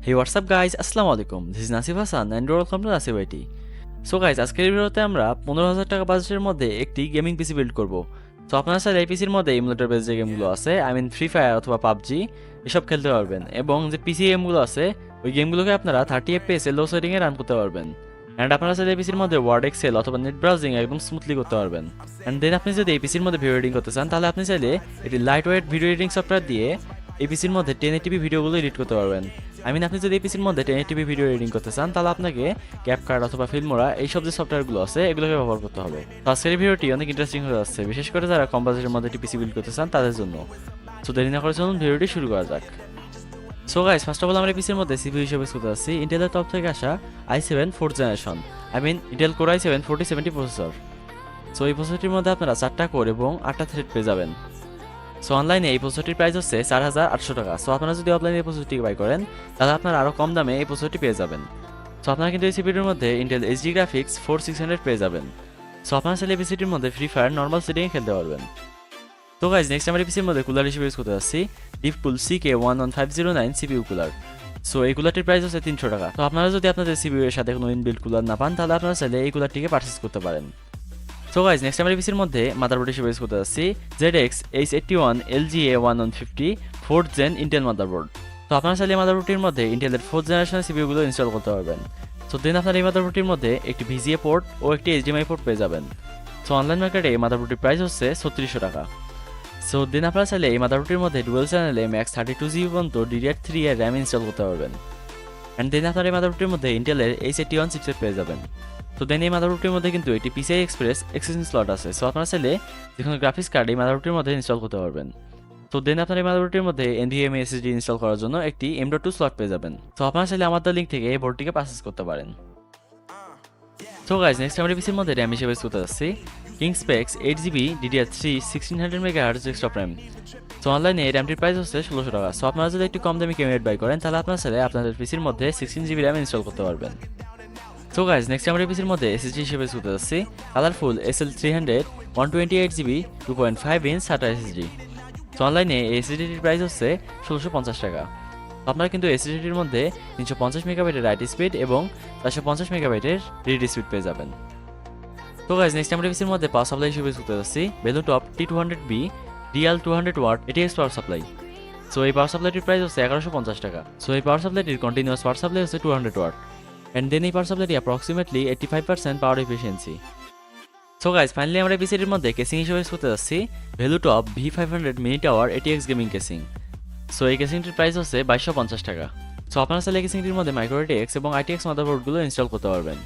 Hey, what's up guys? Assalamu alaikum. This is Nasif Hassan and welcome to Nasif IT. So guys, আজকের ভিডিওতে আমরা 15,000 টাকা বাজেটের মধ্যে একটি গেমিং পিসি বিল্ড করব। সো আপনারা চাইলে এই পিসির মধ্যে ইমুলেটর বেস যে গেমগুলো আছে, ফ্রি ফায়ার অথবা পাবজি এসব খেলতে পারবেন এবং যে পিসি গেমগুলো আছে ওই গেমগুলোকে আপনারা 30 FPS এ লো সেটিং এ রান করতে পারবেন। এন্ড আপনারা চাইলে এই পিসির মধ্যে ওয়ার্ড এক্সেল অথবা নেট ব্রাউজিং একদম স্মুথলি করতে পারবেন। এন্ড দেন আপনি যদি এই পিসির মধ্যে ভিডিও এডিটিং করতে চান তাহলে আপনি চাইলে এটি light weight video editing software দিয়ে এই পিসির মধ্যে 1080p ভিডিওগুলো এডিট করতে পারবেন। আপনি যদি এই পিসির মধ্যে 1080p ভিডিও এডিটিং করতে চান তাহলে আপনাকে ক্যাপকাট অথবা ফিল্মোরা এইসব যে সফটওয়্যারগুলো আছে এগুলোকে ব্যবহার করতে হবে। আজকের ভিডিওটি অনেক ইন্টারেস্টিং হয়ে যাচ্ছে, বিশেষ করে যারা কম বাজেটের মধ্যে একটি পিসি বিল্ড করতে চান তাদের জন্য। সো দেরি না করে চলুন ভিডিওটি শুরু করা যাক। So guys, first of all আমরা পিসির মধ্যে সিপিইউ হিসেবে ইউজ করতে যাচ্ছি ইন্টেলের টপ থেকে আসা i7 4th generation, Intel core i7 4070 processor. So এই প্রসেসরটির মধ্যে আপনারা 4টা কোর এবং 8টা থ্রেড পেয়ে যাবেন। সো অনলাইনে এই প্রসেসরটির প্রাইস হচ্ছে 4,800 টাকা। সো আপনারা যদি অফলাইনে এই প্রসেসরটি বাই করেন তাহলে আপনারা আরও কম দামে এই প্রসেসরটি পেয়ে যাবেন। সো আপনারা কিন্তু এই সিপিইউর মধ্যে ইন্টেল এইচডি গ্রাফিক্স 4600 পেয়ে যাবেন। সো আপনারা চাইলে এই পিসিটির মধ্যে ফ্রি ফায়ার নর্মাল সেটিংয়ে খেলতে পারবেন। তো গাইজ, নেক্সট আমরা এই পিসির মধ্যে কুলার হিসেবে ইউজ করতে যাচ্ছি DeepCool CK11509 CPU cooler. So এই কুলারটির প্রাইস হচ্ছে 300 টাকা। তো আপনারা যদি আপনাদের সিপিইউ এর সাথে কোনো ইনবিল্ট কুলার না পান তাহলে আপনারা চাইলে এই কুলারটিকে পারচেজ করতে পারেন। সো গাইজ, নেক্সট আমরা পিসির মধ্যে মাদারবোর্ড হিসেবে ইউজ করতে যাচ্ছি ZX H81 LGA1150 4th gen Intel motherboard. তো আপনারা চাইলে মাদারবোর্ডটির মধ্যে ইন্টেলের 4th জেনারেশনের সিপিইউগুলো ইনস্টল করতে পারবেন। সো দেন আপনারা এই মাদারবোর্ডটির মধ্যে একটি VGA পোর্ট ও একটি HDMI পোর্ট পেয়ে যাবেন। সো অনলাইন মার্কেটে এই মাদারবোর্ডটির প্রাইস হচ্ছে 3600 টাকা। সো দেন আপনারা চাইলে এই মাদারবোর্ডটির মধ্যে ডুয়াল চ্যানেলে ম্যাক্স 32GB পর্যন্ত DDR3 এর র্যাম ইনস্টল করতে পারবেন। অ্যান্ড দেন আপনারা এই মাদারবোর্ডটির মধ্যে ইন্টেলের H81 চিপসেট পেয়ে যাবেন। তো দেন এই মাদারবোর্ডটির মধ্যে কিন্তু একটি PCI Express এক্সটেনশন স্লট আছে। সো আপনারা চাইলে যে কোনো গ্রাফিক্স কার্ড এই মাদারবোর্ডটির মধ্যে ইনস্টল করতে পারবেন। তো দেন আপনারা এই মাদারবোর্ডটির মধ্যে NVMe SSD ইনস্টল করার জন্য একটি M.2 স্লট পেয়ে যাবেন। তো আপনারা চাইলে আমাদের লিঙ্ক থেকে এই বোর্ডটিকে পারচেজ করতে পারেন। সো গাইজ, নেক্সট আমরা পিসির মধ্যে র্যাম হিসেবে ইউজ করতে যাচ্ছি কিংস্পেক্স 8GB DDR3 1600 MHz desktop RAM. So অনলাইনে এই র্যামটির প্রাইস হচ্ছে 1600 টাকা। সো আপনারা যদি একটু কম দামি ক্যাবিনেট বাই করেন তাহলে আপনারা চাইলে আপনাদের পিসির মধ্যে 16GB র্যাম ইনস্টল করতে পারবেন। সো গাইজ, নেক্সট আমরা পিসির মধ্যে SSD হিসেবে ইউজ করতে যাচ্ছি colourful SL300 128GB 2.5 inch SATA SSD। So অনলাইনে এই SSDটির প্রাইস হচ্ছে 1650 টাকা। আপনারা কিন্তু SSDটির মধ্যে 350 মেগাবাইটের রাইট স্পিড এবং 450 মেগাবাইটের রিড স্পিড পেয়ে যাবেন। তো গাইজ, নেক্সট আমরা পিসির মধ্যে পাওয়ার সাপ্লাই হিসেবে ইউজ করতে যাচ্ছি ভেলুটপ T200B DL 200W ATX power supply. So এই পাওয়ার সাপ্লাইটির প্রাইস হচ্ছে 1150 টাকা। সো এই পাওয়ার সাপ্লাইটির কন্টিনিউয়াস পাওয়ার সাপ্লাই হচ্ছে 200W। অ্যান্ড দেন এই পাওয়ার সাপ্লাইটি অ্যাপ্রক্সিমেটলি 85% পাওয়ার এফিসিয়েন্সি। সো গাইজ, ফাইনালি আমরা পিসিটির মধ্যে কেসিং হিসেবে ইউজ করতে যাচ্ছি ভেলুটপ V500 mini tower ATX gaming casing. So এই কেসিংটির প্রাইস হচ্ছে 2250 টাকা। সো আপনারা চাইলে কেসিংটির মধ্যে মাইক্রো ATX এবং ITX মাদারবোর্ডগুলো ইনস্টল করতে পারবেন।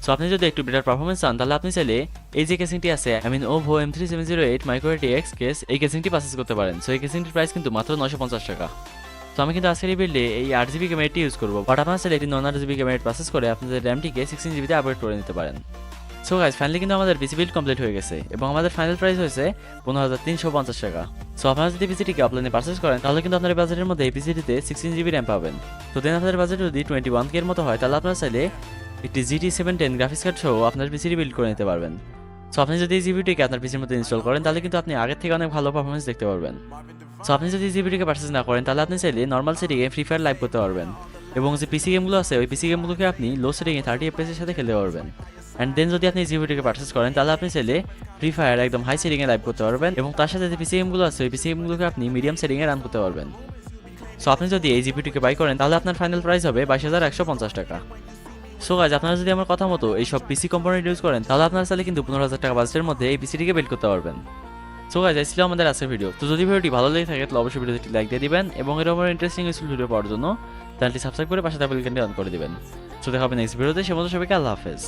সো আপনি যদি একটু বেটার পারফরমেন্স চান তাহলে আপনি চাইলে এই যে কেসিংটি আছে OVO M3708 micro ATX case এই কেসিংটি পারচেজ করতে পারেন। সো এই কেসিংটির প্রাইস কিন্তু মাত্র 950 টাকা। তো আমি কিন্তু আজকের এই বিল্ডে এই 8GB ক্যামেরাটি ইউজ করবো, বাট আপনারা চাইলে এটি 8GB ক্যামেরা পারচেজ করে আপনাদের র্যামটিকে 16GB তে আপগ্রেড করে নিতে পারেন। সো গাইজ, ফাইনালি কিন্তু আমাদের পিসি বিল্ড কমপ্লিট হয়ে গেছে এবং আমাদের ফাইনাল প্রাইস হয়েছে 15,350 টাকা। সো আপনারা যদি পিসিটিকে অফলাইনে পারচেজ করেন তাহলে কিন্তু আপনার বাজেটের মধ্যে এই পিসিটিতে 16GB র্যাম পাবেন। তো দেন আপনাদের বাজেট যদি 21K এর মতো হয় তাহলে আপনারা চাইলে একটি GT 710 গ্রাফিক্স কার্ড সহ আপনার পিসিটি বিল্ড করে নিতে পারবেন। সো আপনি যদি এই জিবিটিকে আপনার পিসির মধ্যে ইনস্টল করেন তাহলে কিন্তু আপনি আগের থেকে অনেক ভালো পারফরমেন্স দেখতে পারবেন। সো আপনি যদি জিবিটিকে পারচেজ না করেন তাহলে আপনি চাইলে নর্মাল সেটিংয়ে ফ্রি ফায়ার লাইভ করতে পারবেন এবং যে পিসি গেমগুলো আছে ওই পিসি গেমগুলোকে আপনি লো সেটিংয়ে 30 FPS এর সাথে খেলতে পারবেন। অ্যান্ড দেন যদি আপনি জিবিটিকে পারচেজ করেন তাহলে আপনি চাইলে ফ্রি ফায়ার একদম হাই সেটিংয়ে লাইভ করতে পারবেন এবং তার সাথে যে পিসি গেমগুলো আছে ওই পিসি গেমগুলোকে আপনি মিডিয়াম সেটিংয়ে রান করতে পারবেন। সো আপনি যদি এই জিবিটিকে বাই করেন তাহলে আপনার ফাইনাল প্রাইস হবে 22,150 টাকা। সো গাইজ, আপনারা যদি আমার কথা মতো এইসব পিসি কম্পোনেন্ট ইউজ করেন তাহলে আপনারা চাইলে কিন্তু 15,000 টাকা বাজেটের মধ্যে এই পিসিটিকে বিল্ড করতে পারবেন। সো গাইজ, এই ছিল আমাদের আজকের ভিডিও। তো যদি ভিডিওটি ভালো লেগে থাকে তাহলে অবশ্যই ভিডিওটি লাইক দিয়ে দিবেন এবং এরকম ইন্টারেস্টিং ইউজফুল ভিডিও পাওয়ার জন্য চ্যানেলটি সাবস্ক্রাইব করে পাশে থাকা বেল আইকনটি অন করে দিবেন। সো দেখা হবে নেক্সট ভিডিওতে। সে মতো সবাইকে আল্লাহ হাফেজ।